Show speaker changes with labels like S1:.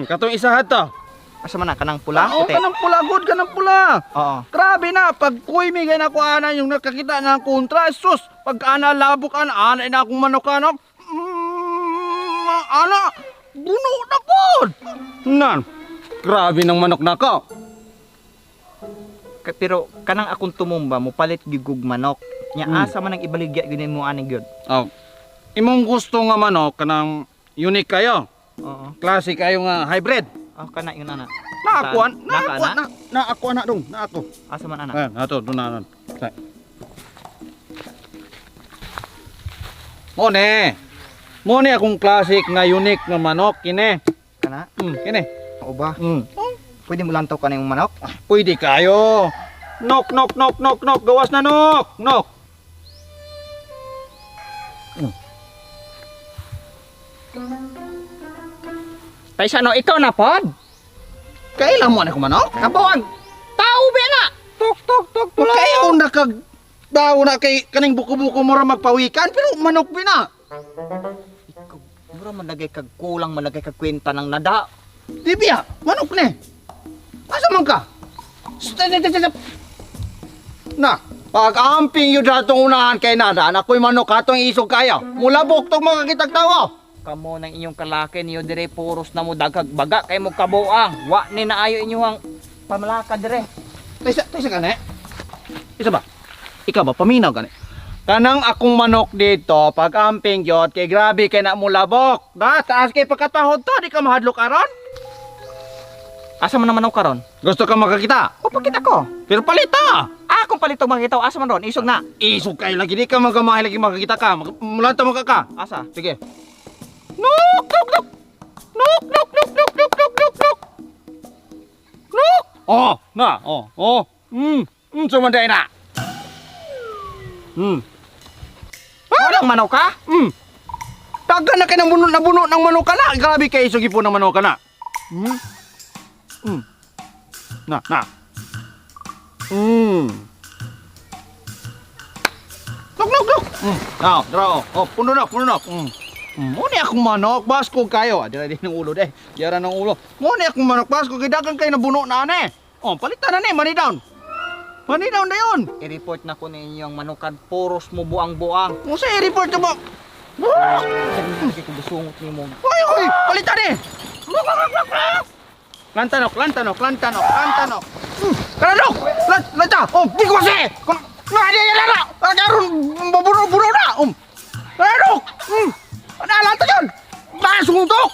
S1: Katong isa to.
S2: Asa man na kanang pula?
S1: Oo,
S2: Puti.
S1: kanang pula, good kanang pula.
S2: Oo.
S1: Grabe na, pag kuy mi gay na ko ana yung nakakita ng kontra, sus, pag ana labok ana na akong manok-anok. Ana, buno na pod. Nan, grabe ng manok na ko.
S2: Pero kanang akong tumumba mo palit gigug manok. Nya asa man ang ibaligya gyud mo ani gyud.
S1: Oh. Imong gusto nga manok kanang unique kayo.
S2: Oo.
S1: Classic kayo nga hybrid.
S2: Oh, kana yun ana.
S1: Na ako,
S2: Naka,
S1: na ako na dong, na ako.
S2: Asa man ana?
S1: Ayan, ato, doon na. Mone akong classic nga unique nga manok, kine.
S2: Kana?
S1: Kine.
S2: Oo ba?
S1: Mm.
S2: Pwede mo lantaw ka na yung manok?
S1: Pwede kayo. Nok, gawas na nok.
S2: Paisa no, ikaw na pod.
S1: Kailan mo na ko manok?
S2: Kabuang. Tao be na. Tok.
S1: Kayo daw na kay kaning buko-buko mo ra magpawikan pero manok bina.
S2: Ikaw, mura man lagay kag kulang man lagay kag kwenta ng nada.
S1: Di biya, manok ne. Asa man ka? Na, pag-amping yun datong unahan kay nada, ako'y manok katong isog kayo. Mula buktog makakitag tawo.
S2: Kamo ng inyong kalaki niyo dire puros na mo dagag baga kay mo kabuang. Wa ni naayo inyong pamalakad dire.
S1: Taysa ka ne? Isa ba? Ikaw ba, paminaw ka ne? Kanang akong manok dito, pag-amping yun, kay grabe kay na mo labok. Da, taas kay pagkatahod to, di ka mahadlok aron.
S2: Asa man naman ako karon?
S1: Gusto ka makakita?
S2: O pakita ko.
S1: Pero palita!
S2: Akong palito makita asa man ron isog na.
S1: Isog kayo lagi, di ka magamahay lagi makakita ka. Mulanta mo ka.
S2: Asa?
S1: Sige. Nuk! Oh, na, oh. Sumanday na.
S2: Parang manok ka?
S1: Taga na kayo ng buno ng manok ka na. Grabe kayo, isugi po ng manok ka na. Na. Nuk. Now, draw. Oh, puno na. Muna akong manok, basko kayo. Dira din ng ulo deh. Dira ng ulo. Muna akong manok, basko kidagan kayo na buno na ane. Oh, palitan na ni, money down. Money down na yun.
S2: I-report na ko ninyo ang manukan puros mo buang-buang.
S1: Musa i-report na ba?
S2: Hindi ko busungot ni mo.
S1: Hoy, palitan ni. Lantanok. Lantanok. Lanta. Oh, di ko kasi. Lala. Agaron, mabuno na. Lantanok. Ano, lanta yun. Suntok.